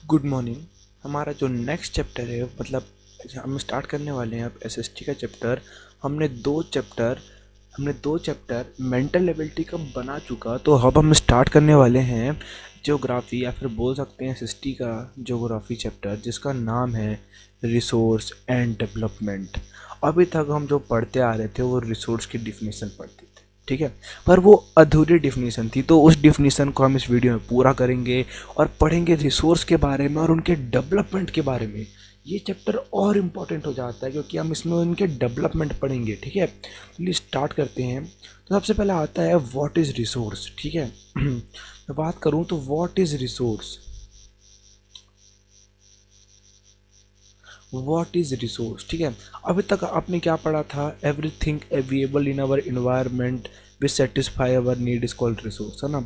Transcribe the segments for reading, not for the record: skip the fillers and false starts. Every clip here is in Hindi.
Good morning. हमारा जो नेक्स्ट चैप्टर है मतलब हम स्टार्ट करने वाले हैं अब एसएसटी का चैप्टर। हमने दो चैप्टर मेंटल एबिलिटी का बना चुका, तो अब हम स्टार्ट करने वाले हैं ज्योग्राफी या फिर बोल सकते हैं एसएसटी का ज्योग्राफी चैप्टर, जिसका नाम है रिसोर्स एंड डेवलपमेंट। अभी तक हम जो पढ़ते आ रहे थे वो रिसोर्स की डिफिनीसन पढ़ते थे, ठीक है, पर वो अधूरी डिफिनीसन थी, तो उस डिफिनीसन को हम इस वीडियो में पूरा करेंगे और पढ़ेंगे रिसोर्स के बारे में और उनके डेवलपमेंट के बारे में। ये चैप्टर और इम्पॉर्टेंट हो जाता है क्योंकि हम इसमें उनके डेवलपमेंट पढ़ेंगे, ठीक है। चलिए स्टार्ट करते हैं। तो सबसे पहले आता है व्हाट इज़ रिसोर्स, ठीक है। मैं बात करूँ तो what is resource, what is resource, ठीक है। अभी तक आपने क्या पढ़ा था, everything available in our environment which satisfy our need is called resource, है ना।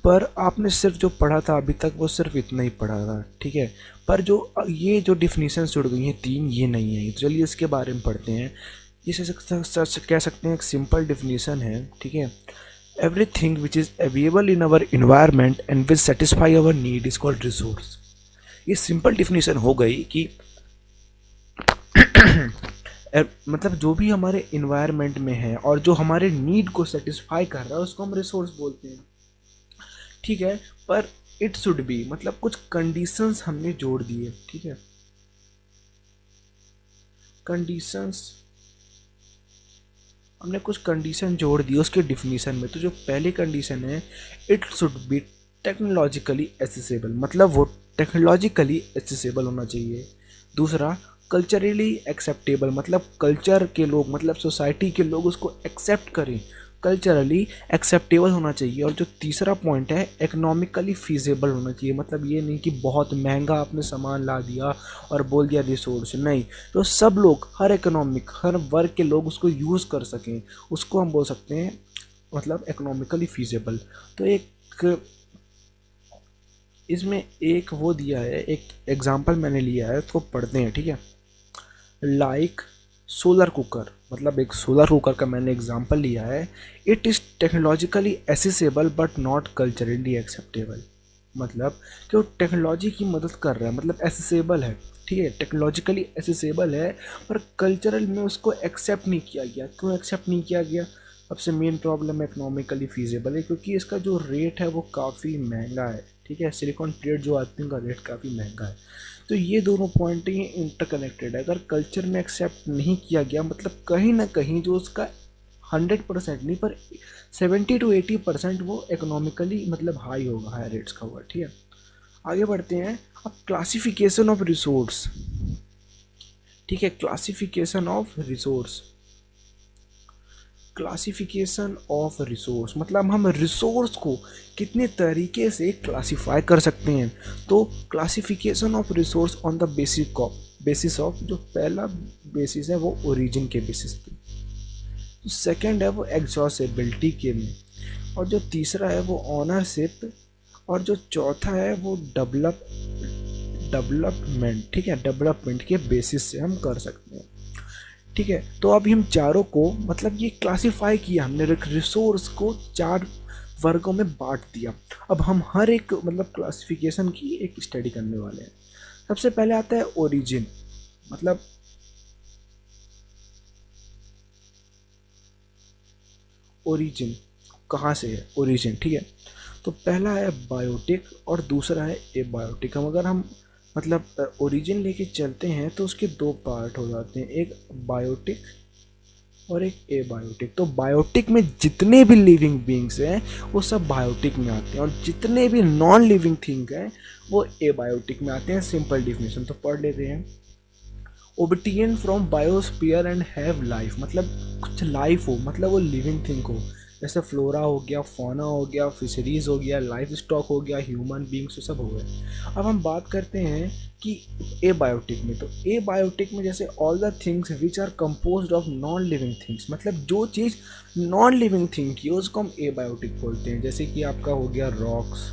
पर आपने सिर्फ जो पढ़ा था अभी तक वो सिर्फ इतना ही पढ़ा था, ठीक है। पर जो ये जो डिफिनीशन जुड़ गई हैं तीन, ये नहीं है। तो चलिए इसके बारे में पढ़ते हैं। इसे कह सकते हैं एक सिंपल डिफिनीशन है, ठीक है। Everything which is available in our environment and which satisfy our need is called resource. ये सिंपल डिफिनीशन हो गई कि मतलब जो भी हमारे इन्वायरमेंट में है और जो हमारे नीड को सेटिस्फाई कर रहा है उसको हम रिसोर्स बोलते हैं, ठीक है। पर इट शुड बी, मतलब कुछ कंडीशंस हमने जोड़ दिए, ठीक है। कंडीशंस, हमने कुछ कंडीशन जोड़ दी उसके डिफिनीशन में। तो जो पहली कंडीशन है, it should be technologically accessible, मतलब वो टेक्नोलॉजिकली एसेसेबल होना चाहिए। दूसरा, कल्चरली एक्सेप्टेबल, मतलब कल्चर के लोग, मतलब सोसाइटी के लोग उसको एक्सेप्ट करें, कल्चरली एक्सेप्टेबल होना चाहिए। और जो तीसरा पॉइंट है, इकोनॉमिकली फीजेबल होना चाहिए, मतलब ये नहीं कि बहुत महंगा आपने सामान ला दिया और बोल दिया रिसोर्स, नहीं, तो सब लोग, हर इकोनॉमिक, हर वर्ग के लोग उसको यूज़ कर सकें, उसको हम बोल सकते हैं मतलब इकोनॉमिकली फीजेबल। तो एक इसमें एक वो दिया है, एक एग्जांपल मैंने लिया है, उसको पढ़ते हैं, ठीक है। लाइक सोलर कुकर, मतलब एक सोलर कुकर का मैंने एग्जांपल लिया है। It is technologically accessible but not culturally acceptable, मतलब कि वो टेक्नोलॉजी की मदद कर रहा है, मतलब एसेसेबल है, ठीक है, टेक्नोलॉजिकली एसेसेबल है, पर कल्चरल में उसको एक्सेप्ट नहीं किया गया। क्यों एक्सेप्ट नहीं किया गया? सबसे मेन प्रॉब्लम इकोनॉमिकली फीजेबल है, क्योंकि इसका जो रेट है वो काफ़ी महंगा है, ठीक है। सिलिकॉन प्लेट जो आती है उनका रेट काफ़ी महंगा है। तो ये दोनों पॉइंट ये इंटरकनेक्टेड है। अगर कल्चर में एक्सेप्ट नहीं किया गया, मतलब कहीं ना कहीं जो उसका 100% नहीं पर 70 to 80% वो इकोनॉमिकली मतलब हाई होगा, हाई रेट्स का होगा, ठीक है। आगे बढ़ते हैं। अब क्लासिफिकेशन ऑफ रिसोर्स, ठीक है, classification of resource, classification of resource मतलब हम रिसोर्स को कितने तरीके से क्लासिफाई कर सकते हैं। तो classification of resource on the basis of, जो पहला बेसिस है वो ओरिजिन के बेसिस पे, तो सेकंड है वो एग्जॉस्टेबिलिटी के में, और जो तीसरा है वो ऑनरशिप, और जो चौथा है वो डेवलपमेंट, ठीक है, डेवलपमेंट के बेसिस से हम कर सकते हैं, ठीक है। तो अभी हम चारों को मतलब ये क्लासिफाई किया हमने, रिसोर्स को 4 वर्गों में बांट दिया। अब हम हर एक मतलब क्लासिफिकेशन की एक स्टडी करने वाले हैं। सबसे पहले आता है ओरिजिन, मतलब ओरिजिन कहाँ से है, ओरिजिन, ठीक है। तो पहला है बायोटिक और दूसरा है एबायोटिक। हम अगर हम मतलब ओरिजिन लेके चलते हैं तो उसके 2 पार्ट हो जाते हैं, एक बायोटिक और एक एबायोटिक। तो बायोटिक में जितने भी लिविंग बींग्स हैं वो सब बायोटिक में आते हैं, और जितने भी नॉन लिविंग थिंग हैं वो एबायोटिक में आते हैं। सिंपल डिफिनेशन तो पढ़ लेते हैं। Obtain from biosphere and have life, मतलब कुछ लाइफ हो, मतलब वो लिविंग थिंग हो, जैसे फ्लोरा हो गया, फौना हो गया, फिशरीज हो गया, लाइफ स्टॉक हो गया, ह्यूमन बींग्स, सब हो गए। अब हम बात करते हैं कि एबायोटिक में, तो एबायोटिक में जैसे all the things which are composed of non living things, मतलब जो चीज़ नॉन लिविंग थिंग की है उसको हम एबायोटिक बोलते हैं। जैसे कि आपका हो गया रॉक्स,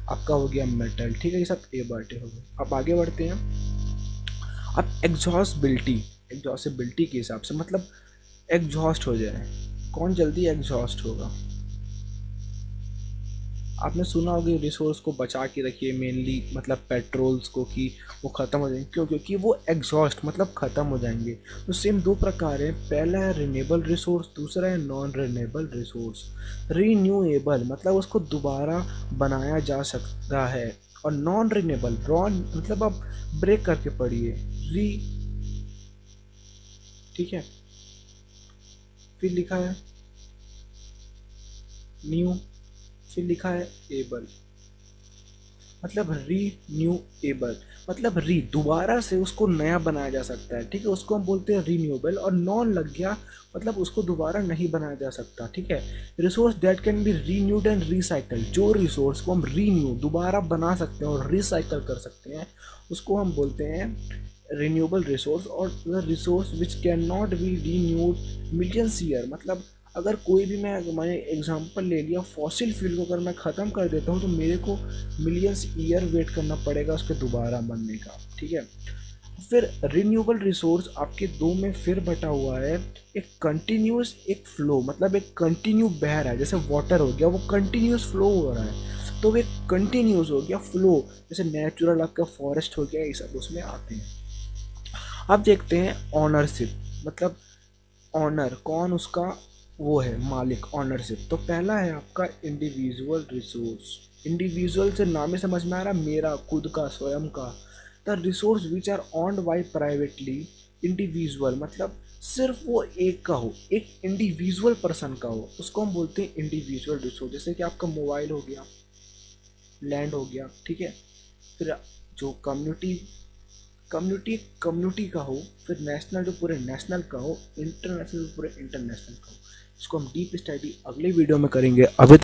आपका हो गया मेटल, ठीक है, ये सब एबायोटिक हो गए। अब आगे बढ़ते हैं। अब एग्जॉस्टेबिलिटी के हिसाब से, मतलब एग्जॉस्ट हो जाए, कौन जल्दी एग्जॉस्ट होगा? आपने सुना होगा रिसोर्स को बचा के रखिए, मेनली मतलब पेट्रोल्स को, कि वो ख़त्म हो जाएंगे। क्यों? क्योंकि वो एग्जॉस्ट मतलब ख़त्म हो जाएंगे। तो सेम दो प्रकार है, पहला है रिन्यूएबल रिसोर्स, दूसरा है नॉन रिन्यूएबल रिसोर्स। रिन्यूएबल मतलब उसको दोबारा बनाया जा सकता है, और नॉन रिन्यूएबल, नॉन मतलब आप ब्रेक करके पढ़िए, री, ठीक है, फिर लिखा है न्यू, फिर लिखा है एबल, मतलब रीन्यूएबल, मतलब री दोबारा से उसको नया बनाया जा सकता है, ठीक है, उसको हम बोलते हैं रीन्यूएबल। और नॉन लग गया मतलब उसको दोबारा नहीं बनाया जा सकता, ठीक है। Resource that can be renewed and recycle, जो रिसोर्स को हम रीन्यू दोबारा बना सकते हैं और रिसाइकल कर सकते हैं, उसको हम बोलते हैं रिन्यूएबल रिसोर्स। और resource which can not be renewed millions year, मतलब अगर कोई भी मैंने एग्जांपल ले लिया, फॉसिल फ्यूल को अगर मैं ख़त्म कर देता हूँ तो मेरे को मिलियंस ईयर वेट करना पड़ेगा उसके दोबारा बनने का, ठीक है। फिर रिन्यूएबल रिसोर्स आपके दो में फिर बटा हुआ है, एक कंटिन्यूस, एक फ्लो, मतलब एक कंटिन्यू बह रहा है, जैसे वाटर हो गया वो कंटिन्यूस फ्लो हो रहा है, तो वो एक कंटिन्यूस हो गया फ्लो, जैसे नेचुरल आपका फॉरेस्ट हो गया, ये सब उसमें आते हैं। अब देखते हैं ऑनरशिप, मतलब ऑनर कौन, उसका वो है मालिक, ऑनरशिप। तो पहला है आपका इंडिविजुअल रिसोर्स। इंडिविजुअल से नाम ही समझ में आ रहा, मेरा खुद का, स्वयं का। The resource which are owned by privately, individual मतलब सिर्फ वो एक का हो, एक इंडिविजुअल पर्सन का हो, उसको हम बोलते हैं इंडिविजुअल रिसोर्स। जैसे कि आपका मोबाइल हो गया, लैंड हो गया, ठीक है। फिर जो कम्युनिटी का हो, फिर नेशनल जो पूरे नेशनल का हो, इंटरनेशनल जो पूरे इंटरनेशनल का हो। इसको हम डीप स्टडी अगले वीडियो में करेंगे। अभी